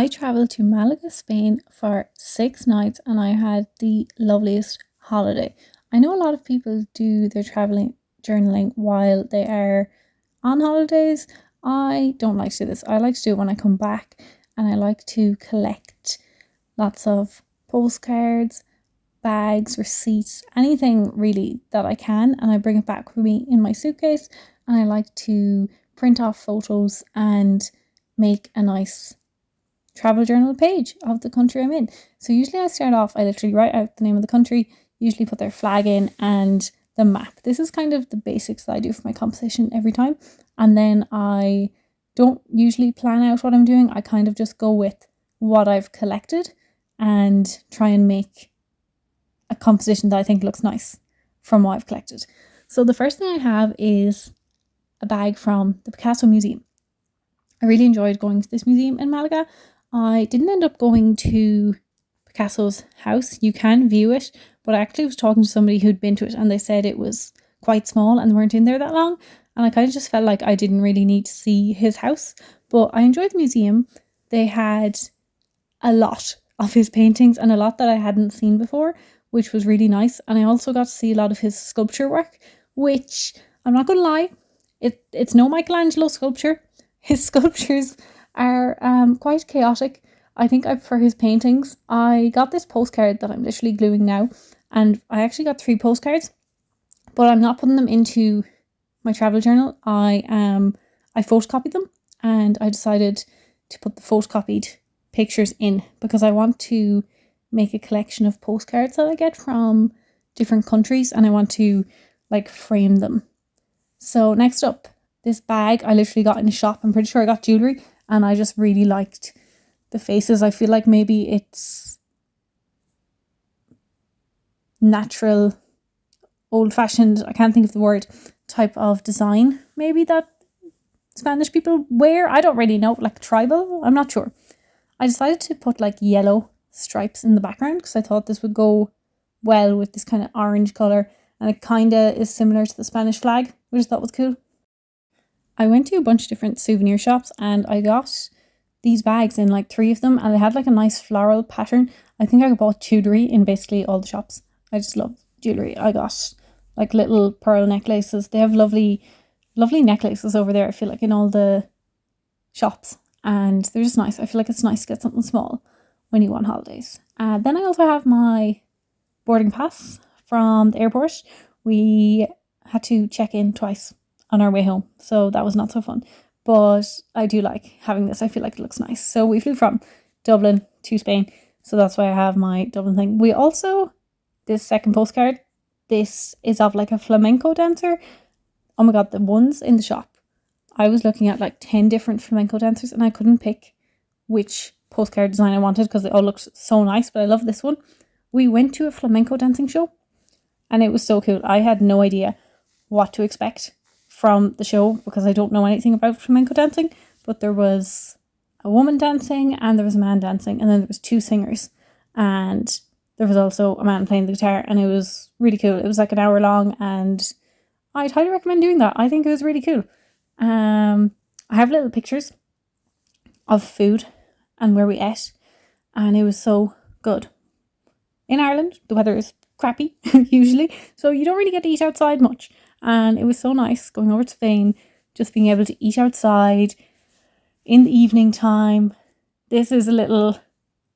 I traveled to Malaga, Spain for 6 nights and I had the loveliest holiday. I know a lot of people do their traveling journaling while they are on holidays. I don't like to do this. I like to do it when I come back and I like to collect lots of postcards, bags, receipts, anything really that I can, and I bring it back with me in my suitcase. And I like to print off photos and make a nice travel journal page of the country I'm in. So usually I start off, I literally write out the name of the country, usually put their flag in and the map. This is kind of the basics that I do for my composition every time. And then I don't usually plan out what I'm doing. I kind of just go with what I've collected and try and make a composition that I think looks nice from what I've collected. So the first thing I have is a bag from the Picasso Museum. I really enjoyed going to this museum in Malaga. I didn't end up going to Picasso's house. You can view it, but I actually was talking to somebody who'd been to it and they said it was quite small and they weren't in there that long. And I kind of just felt like I didn't really need to see his house. But I enjoyed the museum. They had a lot of his paintings and a lot that I hadn't seen before, which was really nice. And I also got to see a lot of his sculpture work, which I'm not going to lie, it's no Michelangelo sculpture. His sculptures are quite chaotic. I think I prefer his paintings. I got this postcard that I'm literally gluing now, and I actually got 3 postcards, but I'm not putting them into my travel journal. I photocopied them and I decided to put the photocopied pictures in because I want to make a collection of postcards that I get from different countries and I want to like frame them. So next up, this bag I literally got in a shop. I'm pretty sure I got jewellery and I just really liked the faces. I feel like maybe it's natural, old-fashioned, I can't think of the word, type of design maybe that Spanish people wear. I don't really know, like tribal, I'm not sure. I decided to put like yellow stripes in the background because I thought this would go well with this kind of orange colour, and it kind of is similar to the Spanish flag, which I thought was cool. I went to a bunch of different souvenir shops and I got these bags in like 3 of them and they had like a nice floral pattern. I think I bought jewellery in basically all the shops. I just love jewellery. I got like little pearl necklaces. They have lovely necklaces over there, I feel like, in all the shops, and they're just nice. I feel like it's nice to get something small when you go on holidays. Then I also have my boarding pass from the airport. We had to check in twice on our way home, so that was not so fun, but I do like having this. I feel like it looks nice. So we flew from Dublin to Spain, so that's why I have my Dublin thing. We also, this second postcard, this is of like a flamenco dancer. Oh my god, the ones in the shop, I was looking at like 10 different flamenco dancers and I couldn't pick which postcard design I wanted because they all looked so nice, but I love this one. We went to a flamenco dancing show and it was so cool. I had no idea what to expect from the show because I don't know anything about flamenco dancing, but there was a woman dancing and there was a man dancing and then there was 2 singers and there was also a man playing the guitar, and it was really cool. It was like an hour long and I'd highly recommend doing that. I think it was really cool. I have little pictures of food and where we ate, and it was so good. In Ireland, the weather is crappy usually, so you don't really get to eat outside much, and it was so nice going over to Spain, just being able to eat outside in the evening time. This is a little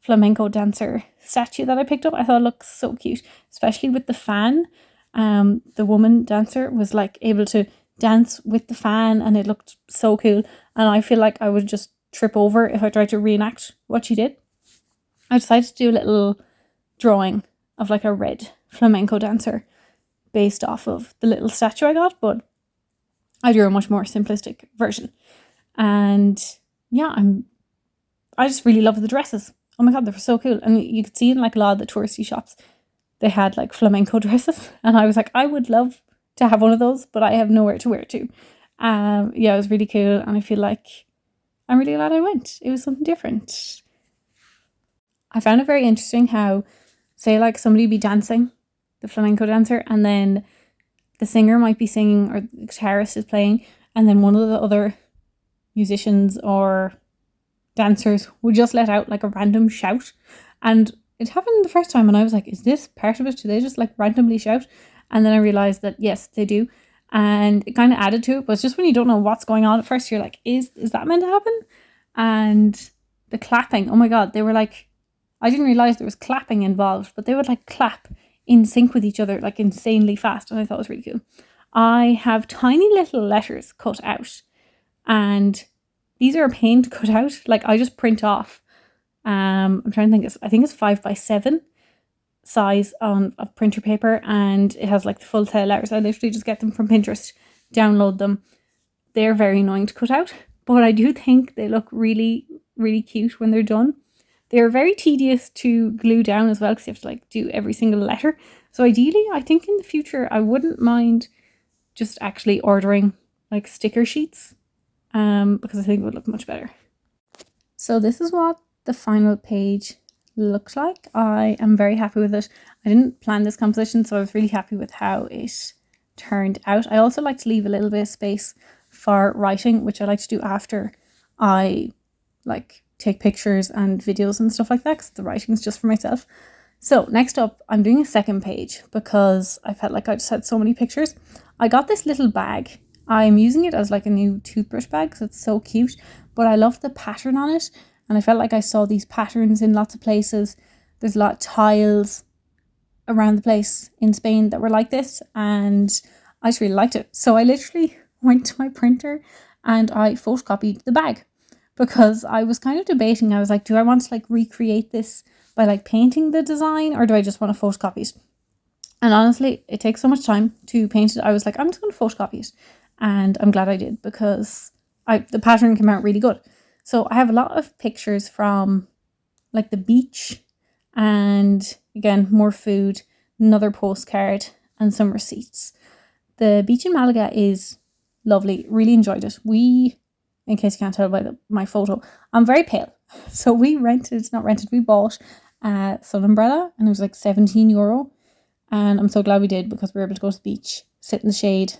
flamenco dancer statue that I picked up. I thought it looked so cute, especially with the fan. The woman dancer was like able to dance with the fan and it looked so cool, and I feel like I would just trip over if I tried to reenact what she did. I decided to do a little drawing of like a red flamenco dancer based off of the little statue I got, but I drew a much more simplistic version. And yeah, I just really love the dresses. Oh my god, they were so cool. And you could see in like a lot of the touristy shops they had like flamenco dresses, and I was like, I would love to have one of those, but I have nowhere to wear it to. Yeah, it was really cool, and I feel like I'm really glad I went. It was something different. I found it very interesting how, say like somebody be dancing, the flamenco dancer, and then the singer might be singing or the guitarist is playing, and then one of the other musicians or dancers would just let out like a random shout. And it happened the first time and I was like, is this part of it? Do they just like randomly shout? And then I realized that yes, they do. And it kind of added to it, but it's just when you don't know what's going on at first, you're like, is that meant to happen? And the clapping, oh my God, they were like, I didn't realize there was clapping involved, but they would like clap in sync with each other, like insanely fast. And I thought it was really cool. I have tiny little letters cut out, and these are a pain to cut out. Like I just print off. I'm trying to think. I think it's 5x7 size of printer paper, and it has like the full tail letters. I literally just get them from Pinterest, download them. They're very annoying to cut out, but I do think they look really, really cute when they're done. They're very tedious to glue down as well because you have to like do every single letter. So ideally, I think in the future, I wouldn't mind just actually ordering like sticker sheets because I think it would look much better. So this is what the final page looks like. I am very happy with it. I didn't plan this composition, so I was really happy with how it turned out. I also like to leave a little bit of space for writing, which I like to do after I like take pictures and videos and stuff like that, because the writing is just for myself. So next up, I'm doing a second page because I felt like I just had so many pictures. I got this little bag. I'm using it as like a new toothbrush bag because it's so cute, but I love the pattern on it. And I felt like I saw these patterns in lots of places. There's a lot of tiles around the place in Spain that were like this, and I just really liked it. So I literally went to my printer and I photocopied the bag because I was kind of debating. I was like, do I want to like recreate this by like painting the design, or do I just want to photocopy it? And honestly, it takes so much time to paint it. I was like, I'm just going to photocopy it. And I'm glad I did because the pattern came out really good. So I have a lot of pictures from like the beach, and again, more food, another postcard, and some receipts. The beach in Malaga is lovely. Really enjoyed it. In case you can't tell by my photo, I'm very pale. So we bought a sun umbrella, and it was like €17. And I'm so glad we did because we were able to go to the beach, sit in the shade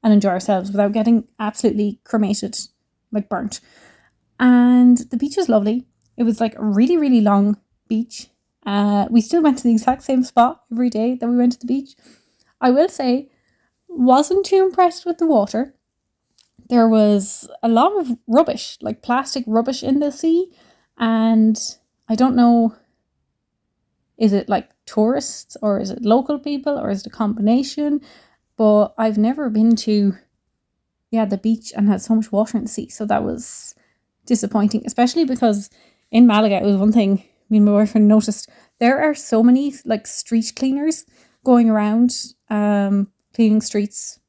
and enjoy ourselves without getting absolutely cremated, like burnt. And the beach was lovely. It was like a really, really long beach. We still went to the exact same spot every day that we went to the beach. I will say, wasn't too impressed with the water. There was a lot of rubbish, like plastic rubbish in the sea. And I don't know, is it like tourists or is it local people or is it a combination? But I've never been to, the beach and had so much water in the sea. So that was disappointing, especially because in Malaga, it was one thing me and my boyfriend noticed. There are so many like street cleaners going around cleaning streets,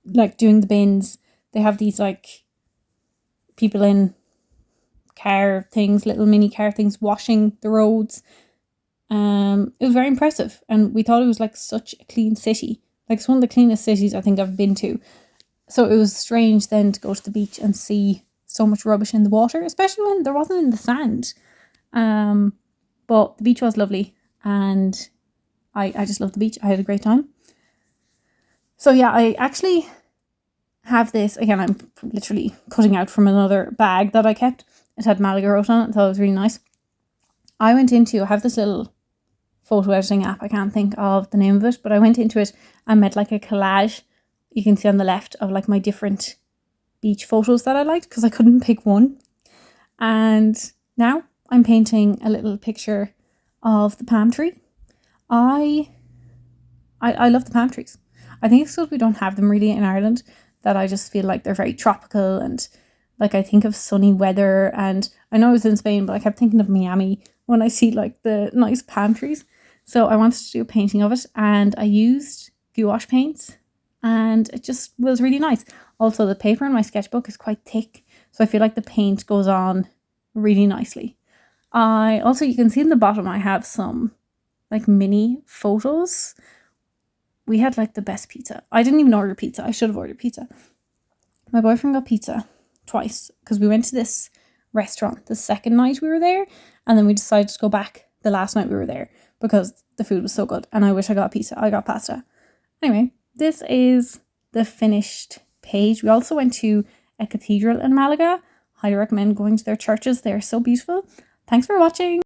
like doing the bins. They have these like people in car things, little mini car things, washing the roads. It was very impressive, and we thought it was like such a clean city. Like it's one of the cleanest cities I think I've been to. So it was strange then to go to the beach and see so much rubbish in the water, especially when there wasn't in the sand. But the beach was lovely, and I just loved the beach. I had a great time. So yeah, I actually have this, again, I'm literally cutting out from another bag that I kept. It had Malaga wrote on it. I thought it was really nice. I have this little photo editing app. I can't think of the name of it, but I went into it and made like a collage. You can see on the left of like my different beach photos that I liked because I couldn't pick one. And now I'm painting a little picture of the palm tree. I love the palm trees. I think it's because we don't have them really in Ireland that I just feel like they're very tropical, and like I think of sunny weather, and I know I was in Spain, but I kept thinking of Miami when I see like the nice palm trees. So I wanted to do a painting of it, and I used gouache paints, and it just was really nice. Also, the paper in my sketchbook is quite thick, so I feel like the paint goes on really nicely. You can see in the bottom I have some like mini photos. We had like the best pizza. I didn't even order pizza. I should have ordered pizza. My boyfriend got pizza twice because we went to this restaurant the second night we were there, and then we decided to go back the last night we were there because the food was so good, and I wish I got pizza. I got pasta. Anyway, this is the finished page. We also went to a cathedral in Malaga. Highly recommend going to their churches. They're so beautiful. Thanks for watching.